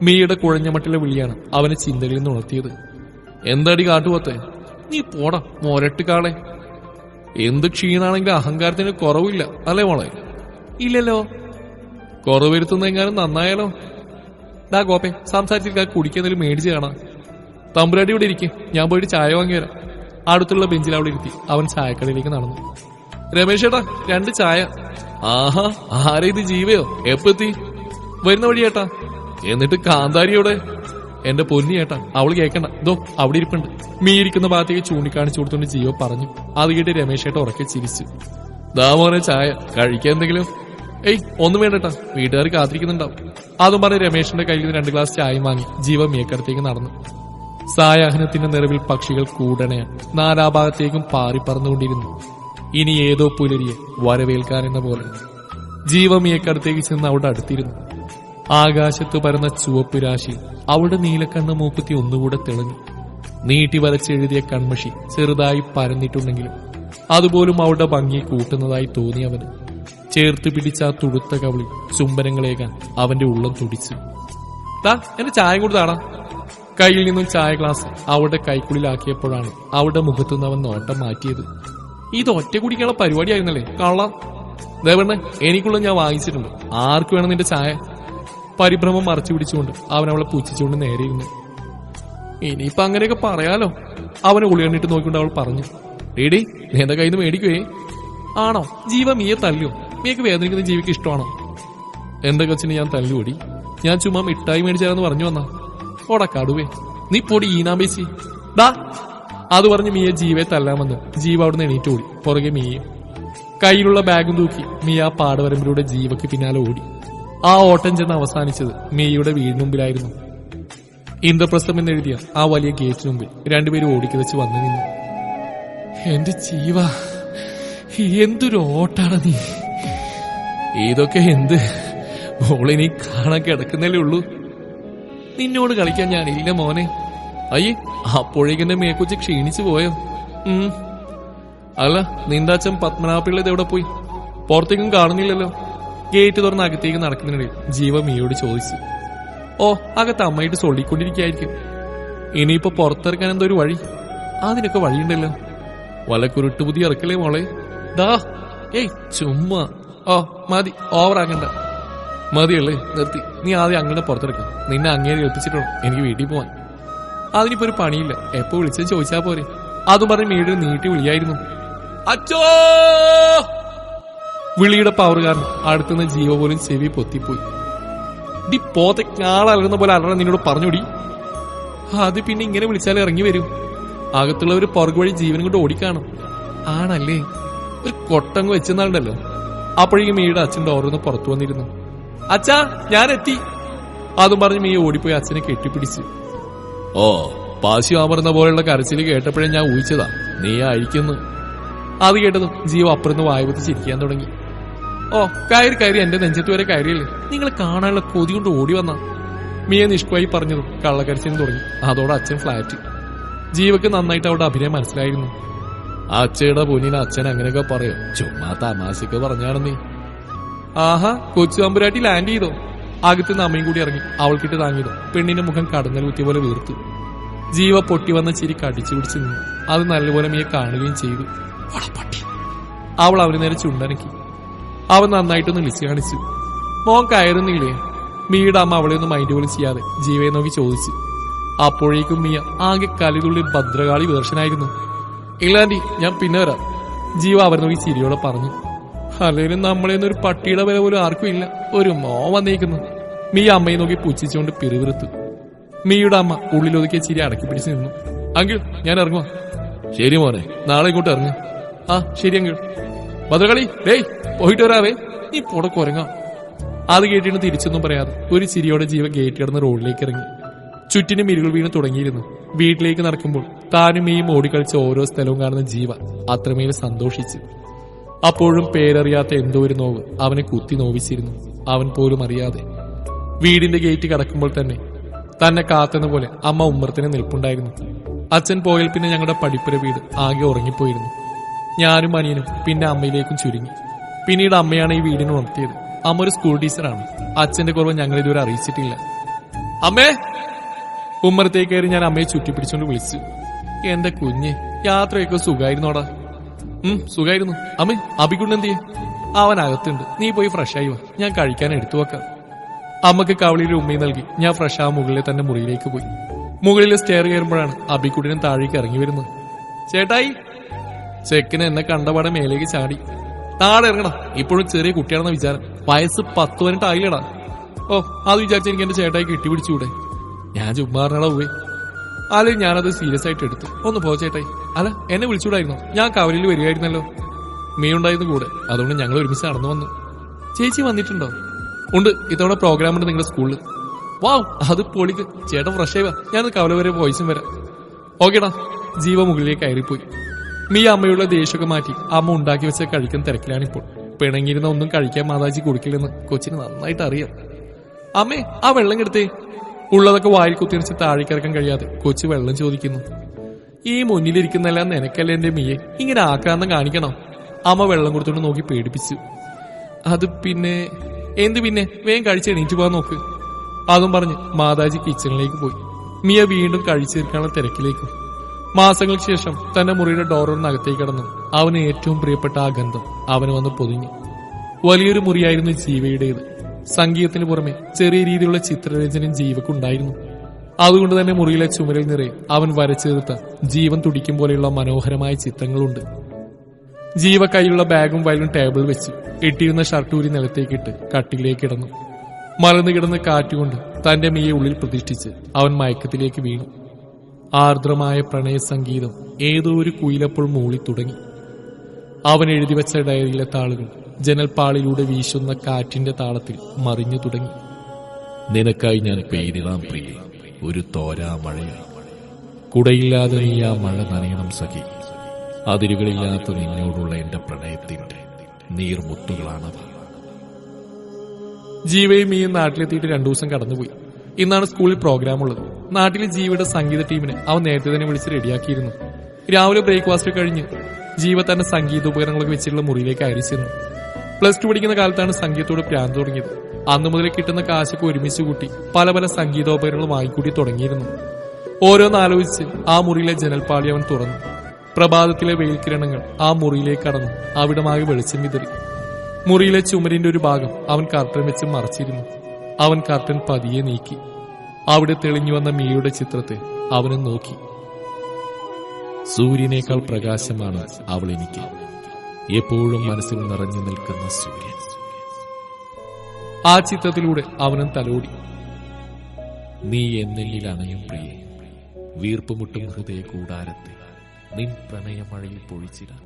മീയുടെ കുഴഞ്ഞ മട്ടിലെ വിളിയാണ് അവനെ ചിന്തയിൽ നിന്ന് ഉണർത്തിയത്. എന്താടി കാട്ടുപോത്തെ, നീ പോടാ മൊരട്ട് കാളെ. എന്ത് ക്ഷീണാണെങ്കിലും അഹങ്കാരത്തിന് കുറവില്ല അല്ലേ മോളെ? ഇല്ലല്ലോ. കുറവ് വരുത്തുന്ന എങ്ങാനും നന്നായാലോ? ഡാ ഗോപെ, സംസാരിച്ചിരിക്കാൻ കുടിക്കുന്നതിൽ മേടിച്ച് കാണാം. തമ്പുരാട്ടി ഇവിടെ ഇരിക്കും, ഞാൻ പോയിട്ട് ചായ വാങ്ങി വരാം. അടുത്തുള്ള ബെഞ്ചിൽ അവിടെ ഇരുത്തി അവൻ ചായക്കടയിലേക്ക് നടന്നു. രമേശ് ചേട്ടാ 2 ചായ. ആഹാ, ആരെ ഇത്, ജീവയോ? എപ്പെത്തി? വരുന്ന വഴി ചേട്ടാ. എന്നിട്ട് കാന്താരിയോടെ? എന്റെ പൊന്നി ചേട്ടാ, അവള് കേൾക്കണ്ട, ദോ അവിടെ ഇരിപ്പുണ്ട്. മീയിരിക്കുന്ന ഭാഗത്തേക്ക് ചൂണ്ടിക്കാണിച്ചു കൊടുത്തോണ്ട് ജീവ പറഞ്ഞു. അത് കേട്ട് രമേശ് ചേട്ട ഉറക്കെ ചിരിച്ചു. ദാ മോനെ ചായ, കഴിക്കാൻ എന്തെങ്കിലും? ഏയ് ഒന്നും വേണ്ടട്ടാ, വീട്ടുകാർ കാത്തിരിക്കുന്നുണ്ടാവും. അതും പറഞ്ഞ് രമേശിന്റെ കയ്യിൽ നിന്ന് 2 ഗ്ലാസ് ചായ വാങ്ങി ജീവ മീയക്കടത്തേക്ക് നടന്നു. സായാഹ്നത്തിന്റെ നിറവിൽ പക്ഷികൾ കൂടണയാൻ നാനാഭാഗത്തേക്കും പാറിപ്പറന്നുകൊണ്ടിരുന്നു. ഇനി ഏതോ പുലരിയെ വരവേൽക്കാനെന്ന പോലെ ജീവ മീയക്കടത്തേക്ക് ചെന്ന് അവിടെ അടുത്തിരുന്നു. ആകാശത്ത് പരന്ന ചുവപ്പ് രാശി അവിടെ നീലക്കണ്ണ് മൂക്കുത്തി ഒന്നുകൂടെ തെളിഞ്ഞു. നീട്ടി വരച്ചെഴുതിയ കൺമഷി ചെറുതായി പരന്നിട്ടുണ്ടെങ്കിലും അതുപോലും അവളുടെ ഭംഗി കൂട്ടുന്നതായി തോന്നിയവന്. ചേർത്ത് പിടിച്ച ആ തുടുത്ത കവിളിൽ ചുംബനങ്ങളേകാൻ അവന്റെ ഉള്ളം തുടിച്ചു. എന്റെ ചായ കൂടി താടാ. കയ്യിൽ നിന്നും ചായ ഗ്ലാസ് അവളുടെ കൈക്കുള്ളിലാക്കിയപ്പോഴാണ് അവളുടെ മുഖത്തുനിന്ന് അവൻ നോട്ടം മാറ്റിയത്. ഇത് ഒറ്റ കുടിക്കാനുള്ള പരിപാടിയായിരുന്നല്ലേ കള്ള. ദേവണ്ണ, എനിക്കുള്ള ഞാൻ വാങ്ങിച്ചിട്ടുണ്ട്. ആർക്ക് വേണം നിന്റെ ചായ? പരിഭ്രമം മറച്ചു പിടിച്ചുകൊണ്ട് അവൻ അവളെ പുച്ഛിച്ചുകൊണ്ട് നേരെയിരുന്നു. ഇനിയിപ്പൊ അങ്ങനെയൊക്കെ പറയാലോ, അവനെ ഉളിയണ്ണിട്ട് നോക്കിക്കൊണ്ട് അവൾ പറഞ്ഞു. ഡേഡി, നീ എന്റെ കയ്യിൽ നിന്ന് മേടിക്കുവേ? ആണോ? ജീവ മീയെ തല്ലിയോ? മീക്ക് വേദനിക്കുന്ന ജീവിക്ക് ഇഷ്ടമാണോ? എന്റെ കൊച്ചിന് ഞാൻ തല്ലുകൂടി. ഞാൻ ചുമ്മാ മിഠായി മേടിച്ചാലെന്ന് പറഞ്ഞു വന്നാ. ഓടാ കടുവേ, നീ പൊടി ഈനാമ്പേച്ചി. ഡാ, അത് പറഞ്ഞ് മീയെ ജീവയെ തല്ലാമെന്ന് ജീവ അവിടുന്ന് എണീറ്റ് ഓടി. പുറകെ മീയും കയ്യിലുള്ള ബാഗും തൂക്കി മീ ആ പാടവരമ്പിലൂടെ ജീവയ്ക്ക് പിന്നാലെ ഓടി. ആ ഓട്ടം ചെന്ന് അവസാനിച്ചത് മീയുടെ വീടിന് മുമ്പിലായിരുന്നു. ഇന്ദ്രപ്രസ്ഥം എന്നെഴുതിയ ആ വലിയ ഗേറ്റിന് മുമ്പിൽ 2 പേരും ഓടിക്കിതച്ച് വന്നു നിന്നു. എന്റെ ജീവ, എന്തൊരു ഓട്ടാണ് നീ! ഇതൊക്കെ എന്ത്? മോളിനി കാണാൻ കിടക്കുന്നല്ലേ ഉള്ളൂ. നിന്നോട് കളിക്കാൻ ഞാനില്ല മോനെ. അയ്യേ, അപ്പോഴേക്കെന്റെ മേക്കുച്ച് ക്ഷീണിച്ചു പോയോ? അല്ല, നിന്റെ അച്ഛൻ പത്മനാഭപിള്ള ഇതെവിടെ പോയി? പുറത്തേക്കും കാണുന്നില്ലല്ലോ. ഗേറ്റ് തുറന്ന് അകത്തേക്ക് നടക്കുന്നതിനിടയിൽ ജീവ മീയോട് ചോദിച്ചു. ഓ, അകത്ത് അമ്മയിട്ട് സൊള്ളിക്കൊണ്ടിരിക്കുകയായിരിക്കും. ഇനിയിപ്പോ പുറത്തിറക്കാൻ എന്തോ ഒരു വഴി? അതിനൊക്കെ വഴിയുണ്ടല്ലോ. വല്ല കുരുട്ടുപുതി ഇറക്കലേ മോളെ. ദാ, ഏയ് ചുമ്മാ. ഓ മതി, ഓവറാക്കണ്ട. മതിയല്ലേ, നിർത്തി. നീ ആദ്യം അങ്ങനെ പുറത്തിറക്കും. നിന്നെ അങ്ങേരെ ഏൽപ്പിച്ചിട്ടുള്ളൂ എനിക്ക് വീട്ടിൽ പോവാൻ. അതിനിപ്പോ ഒരു പണിയില്ല, എപ്പോ വിളിച്ചത് ചോദിച്ചാ പോരെ. അതും പറഞ്ഞ് മീഡിയ നീട്ടി വിളിയായിരുന്നു. അച്ചോ! വിളിയുടെ പവർ കാരണം അടുത്തുനിന്ന് ജീവ പോലും ചെവി പൊത്തിപ്പോയി. ഡി പോത്തെ ആളലറുന്ന പോലെ അലറ നിന്നോട് പറഞ്ഞോടി. അത് പിന്നെ ഇങ്ങനെ വിളിച്ചാൽ ഇറങ്ങി വരും. അകത്തുള്ളവര് പുറകു വഴി ജീവനും കൊണ്ട് ഓടിക്കാണും. ആണല്ലേ? ഒരു കൊട്ടങ്ങ് വെച്ചെന്നാളുണ്ടല്ലോ. അപ്പോഴേക്കും മീയുടെ അച്ഛൻ ഡോറിന്ന് പുറത്തു വന്നിരുന്നു. അച്ഛാ, ഞാൻ എത്തി. അതും പറഞ്ഞ് മീ ഓടിപ്പോയി അച്ഛനെ കെട്ടിപ്പിടിച്ചു. ഓ, പാശി അമർന്ന പോലെയുള്ള കരച്ചില് കേട്ടപ്പോഴേ ഞാൻ ഊഹിച്ചതാ നീ അഴിക്കുന്നു. അത് കേട്ടതും ജീവ അപ്പുറന്ന് വായുവത്ത് ചിരിക്കാൻ തുടങ്ങി. ഓ, കയറി എന്റെ നെഞ്ചത്ത് വരെ കയറിയല്ലേ. നിങ്ങൾ കാണാനുള്ള കൊതി കൊണ്ട് ഓടി വന്ന മീയെ നിഷ്കുവായി പറഞ്ഞതും കള്ളക്കരച്ചിന് തുടങ്ങി. അതോടെ അച്ഛൻ ഫ്ലാറ്റ്. ജീവക്ക് നന്നായിട്ട് അവിടെ അഭിനയം മനസ്സിലായിരുന്നു. അച്ഛയുടെ പൊന്നിന് അച്ഛൻ അങ്ങനെയൊക്കെ പറയോ? ചുമ്മാ തമാശക്ക് പറഞ്ഞാണ് നീ. ആഹാ, കൊച്ചു തമ്പുരാട്ടി ലാൻഡ് ചെയ്തോ? അകത്തുനിന്ന് അമ്മയും കൂടി ഇറങ്ങി അവൾക്കിട്ട് താങ്ങിയതോ പെണ്ണിന്റെ മുഖം കടന്നൽ കുത്തിയ പോലെ വീർത്തു. ജീവ പൊട്ടി വന്ന ചിരി കടിച്ചു പിടിച്ചു നിന്നു. അത് നല്ലപോലെ മീയെ കാണുകയും ചെയ്തു. അവൾ അവന് നേരെ ചുണ്ടനക്കി. അവൻ നന്നായിട്ടൊന്ന് വിളിച്ചു കാണിച്ചു. മോൻ കയറുന്നില്ലേ? മീയുടെ അമ്മ അവളെ ഒന്ന് മൈൻഡ് പോലും ചെയ്യാതെ ജീവയെ നോക്കി ചോദിച്ചു. അപ്പോഴേക്കും മീയ ആകെ കലിതുള്ളി ഭദ്രകാളി വേർഷനായിരുന്നു. ഇല്ലാണ്ടി, ഞാൻ പിന്നെ വരാം. ജീവ അവർ നോക്കി ചിരിയോടെ പറഞ്ഞു. അല്ലേലും നമ്മളെന്നൊരു പട്ടിയുടെ വില പോലും ആർക്കും ഇല്ല. ഒരു മോ വന്നേക്കുന്നു. മീ അമ്മയെ നോക്കി പുച്ഛിച്ചുകൊണ്ട് പിറുവിറുത്തു. മീയുടെ അമ്മ ഉള്ളിലൊതുക്കിയ ചിരി അടക്കി പിടിച്ചു നിന്നു. അങ്കിൾ, ഞാൻ ഇറങ്ങുവാ. ശരി മോനെ, നാളെ ഇങ്ങോട്ട് ഇറങ്ങുക. ആ ശരി അങ്കിൾ. ഭദ്രകാളി, ഡേയ് പോയിട്ട് വരാവേ. നീ പൊടക്കുറങ്ങാം. അത് കേട്ടിട്ട് തിരിച്ചൊന്നും പറയാതെ ഒരു ചിരിയോടെ ജീവ ഗേറ്റ് കിടന്ന് റോഡിലേക്ക് ഇറങ്ങി. ചുറ്റിനും ഇരുകൾ വീണ് തുടങ്ങിയിരുന്നു. വീട്ടിലേക്ക് നടക്കുമ്പോൾ താനും മീയും ഓടിക്കളിച്ച ഓരോ സ്ഥലവും കാണുന്ന ജീവ അത്രമേൽ സന്തോഷിച്ചു. അപ്പോഴും പേരറിയാത്ത എന്തോ ഒരു നോവ് അവനെ കുത്തി നോവിച്ചിരുന്നു. അവൻ പോലും അറിയാതെ വീടിന്റെ ഗേറ്റ് കടക്കുമ്പോൾ തന്നെ കാത്തുന്ന പോലെ അമ്മ ഉമ്മറത്തിന് നിൽപ്പുണ്ടായിരുന്നു. അച്ഛൻ പോയാൽ പിന്നെ ഞങ്ങളുടെ പടിപ്പുര വീട് ആകെ ഉറങ്ങിപ്പോയിരുന്നു. ഞാനും അനിയനും പിന്നെ അമ്മയിലേക്കും ചുരുങ്ങി. പിന്നീട് അമ്മയാണ് ഈ വീടിന് ഉണർത്തിയത്. അമ്മ ഒരു സ്കൂൾ ടീച്ചറാണ്. അച്ഛന്റെ കുറവ് ഞങ്ങൾ ഇതുവരെ അറിയിച്ചിട്ടില്ല. അമ്മേ! ഉമ്മറത്തേക്ക് കയറി ഞാൻ അമ്മയെ ചുറ്റിപ്പിടിച്ചുകൊണ്ട് വിളിച്ചു. എന്റെ കുഞ്ഞ്, യാത്രയൊക്കെ സുഖമായിരുന്നോടാ? സുഖമായിരുന്നു. അമ്മേ, അബിക്കുണ്ട് എന്തിയെ? അവനകത്തുണ്ട്. നീ പോയി ഫ്രഷായി വാ, ഞാൻ കഴിക്കാൻ എടുത്തു വെക്കാം. അമ്മക്ക് കവളിയിൽ ഉമ്മയും നൽകി ഞാൻ ഫ്രഷ് ആ മുകളിലെ തന്നെ മുറിയിലേക്ക് പോയി. മുകളിലെ സ്റ്റെയർ കയറുമ്പോഴാണ് അബിക്കുട്ടിനും താഴേക്ക് ഇറങ്ങി വരുന്നത്. ചേട്ടായി! ചെക്കന് എന്നെ കണ്ടപാടെ മേലേക്ക് ചാടി. താഴെ ഇറങ്ങണം, ഇപ്പോഴും ചെറിയ കുട്ടിയാണെന്ന വിചാരം. വയസ്സ് 10 ആയില്ലടാ. ഓ, അത് വിചാരിച്ച എനിക്ക് എന്റെ ചേട്ടായി കെട്ടിപ്പിടിച്ചുകൂടെ? ഞാൻ ചുമ്മാറിനടാ പോയി. അല്ലെങ്കിൽ ഞാനത് സീരിയസ് ആയിട്ട് എടുത്തു. ഒന്ന് പോ ചേട്ടായി. അല്ല, എന്നെ വിളിച്ചുകൂടായിരുന്നോ? ഞാൻ കവലയിൽ വരികയായിരുന്നല്ലോ. മീ ഉണ്ടായിരുന്നു കൂടെ, അതുകൊണ്ട് ഞങ്ങൾ ഒരുമിച്ച് നടന്നു വന്നു. ചേച്ചി വന്നിട്ടുണ്ടോ? ഉണ്ട്, ഇത്തവണ പ്രോഗ്രാം ഉണ്ട് നിങ്ങളുടെ സ്കൂളിൽ. വാവ്, അത് പൊളിക്ക്. ചേട്ടൻ ഫ്രഷ് ആയി വാ, ഞാൻ കവല വരെ വോയിസും വരാം. ഓക്കേടാ. ജീവ മുകളിലേക്ക് കയറിപ്പോയി. മീ അമ്മയുള്ള ദേഷ്യമൊക്കെ മാറ്റി അമ്മ ഉണ്ടാക്കി വെച്ച കഴിക്കുന്ന തിരക്കിലാണിപ്പോൾ. പിണങ്ങിയിരുന്ന ഒന്നും കഴിക്കാൻ മാതാജി കൊടുക്കില്ലെന്ന് കൊച്ചിന് നന്നായിട്ട് അറിയാം. അമ്മേ, ആ വെള്ളം കെടുത്തേ. ഉള്ളതൊക്കെ വായിൽ കുത്തിരിച്ച് താഴേക്കിറക്കാൻ കഴിയാതെ കൊച്ചു വെള്ളം ചോദിക്കുന്നു. ഈ മുന്നിലിരിക്കുന്നെല്ലാം നിനക്കല്ലേ എന്റെ മീയെ, ഇങ്ങനെ ആക്രാന്തം കാണിക്കണോ? അമ്മ വെള്ളം കൊടുത്തോണ്ട് നോക്കി പേടിപ്പിച്ചു. അത് പിന്നെ എന്ത് പിന്നെ, വേഗം കഴിച്ച് എണീറ്റ് പോകാൻ നോക്ക്. അതും പറഞ്ഞ് മാതാജി കിച്ചണിലേക്ക് പോയി. മിയ വീണ്ടും കഴിച്ചു തീർക്കാനുള്ള തിരക്കിലേക്കും. മാസങ്ങൾക്ക് ശേഷം തന്റെ മുറിയുടെ ഡോറിനകത്തേക്ക് കടന്നു. അവന് ഏറ്റവും പ്രിയപ്പെട്ട ആ ഗന്ധം അവന് വന്ന് പൊതിഞ്ഞു. വലിയൊരു മുറിയായിരുന്നു ജീവയുടേത്. സംഗീതത്തിന് പുറമെ ചെറിയ രീതിയിലുള്ള ചിത്രരചനയും ജീവക്കുണ്ടായിരുന്നു. അതുകൊണ്ട് തന്നെ മുറിയിലെ ചുമരിൽ നിറയെ അവൻ വരച്ചു തീർത്ത ജീവൻ തുടിക്കും പോലെയുള്ള മനോഹരമായ ചിത്രങ്ങളുണ്ട്. ജീവ കൈയുള്ള ബാഗും വയലും ടേബിൾ വെച്ച് ഇട്ടിരുന്ന ഷർട്ടൂരി നിലത്തേക്കിട്ട് കട്ടിലേക്ക് കിടന്നു. മലർന്നു കിടന്ന് കാറ്റുകൊണ്ട് തന്റെ മീയെ ഉള്ളിൽ പ്രതിഷ്ഠിച്ച് അവൻ മയക്കത്തിലേക്ക് വീണു. ആർദ്രമായ പ്രണയ സംഗീതം ഏതോ ഒരു കുയിലപ്പോൾ മൂളി തുടങ്ങി. അവൻ എഴുതിവെച്ച ഡയറിയിലെ താളുകൾ ജനൽപ്പാളിലൂടെ വീശുന്ന കാറ്റിന്റെ താളത്തിൽ മറിഞ്ഞു തുടങ്ങി. നിനക്കായി ഞാൻ പെയ്തിടാം പ്രിയ, ഒരു തോരാ മഴയിൽ. കുടയില്ലാതെ നീ ആ മഴ നനയണം സഖി. അതിരുകളില്ലാത്ത നിന്നോടുള്ള എന്റെ പ്രണയത്തിന്റെ നീർമുത്തുകളാണവ. ജീവയും മീയും നാട്ടിലെത്തിയിട്ട് 2 ദിവസം കടന്നുപോയി. ഇന്നാണ് സ്കൂളിൽ പ്രോഗ്രാം ഉള്ളത്. നാട്ടിലെ ജീവയുടെ സംഗീത ടീമിനെ അവൻ നേരത്തെ തന്നെ വിളിച്ച് റെഡിയാക്കിയിരുന്നു. രാവിലെ ബ്രേക്ക്ഫാസ്റ്റ് കഴിഞ്ഞ് ജീവ തന്റെ സംഗീത ഉപകരണങ്ങളൊക്കെ വെച്ചിട്ടുള്ള മുറിയിലേക്ക് അയറി ചെന്നു. +2 പഠിക്കുന്ന കാലത്താണ് സംഗീതത്തോട് പ്രാന്ത് തുടങ്ങിയത്. അന്നു മുതൽ കിട്ടുന്ന കാശൊക്കെ ഒരുമിച്ച് കൂട്ടി പല പല സംഗീതോപകരണങ്ങൾ വാങ്ങിക്കൂട്ടി തുടങ്ങിയിരുന്നു. ഓരോന്നാലോചിച്ച് ആ മുറിയിലെ ജനൽപ്പാളി അവൻ തുറന്നു. പ്രഭാതത്തിലെ വെയിൽക്കിരണങ്ങൾ ആ മുറിയിലേക്ക് കടന്നു അവിടമാകെ വെളിച്ചം വിതറി. മുറിയിലെ ചുമരിന്റെ ഒരു ഭാഗം അവൻ കർട്ടൻ വെച്ച് മറച്ചിരുന്നു. അവൻ കർട്ടൻ പതിയെ നീക്കി. അവിടെ തെളിഞ്ഞു വന്ന മീയുടെ ചിത്രത്തെ അവന് നോക്കി. സൂര്യനേക്കാൾ പ്രകാശമാണ് അവൾ എനിക്ക്, എപ്പോഴും മനസ്സിൽ നിറഞ്ഞു നിൽക്കുന്ന സൂര്യൻ. ആ ചിത്രത്തിലൂടെ അവനും തലോടി. നീ എന്നിൽ അണയും പ്രിയേ, വീർപ്പുമുട്ടും ഹൃദയ കൂടാരത്തെ നിൻ പ്രണയമഴയിൽ പൊഴിച്ചിടാം.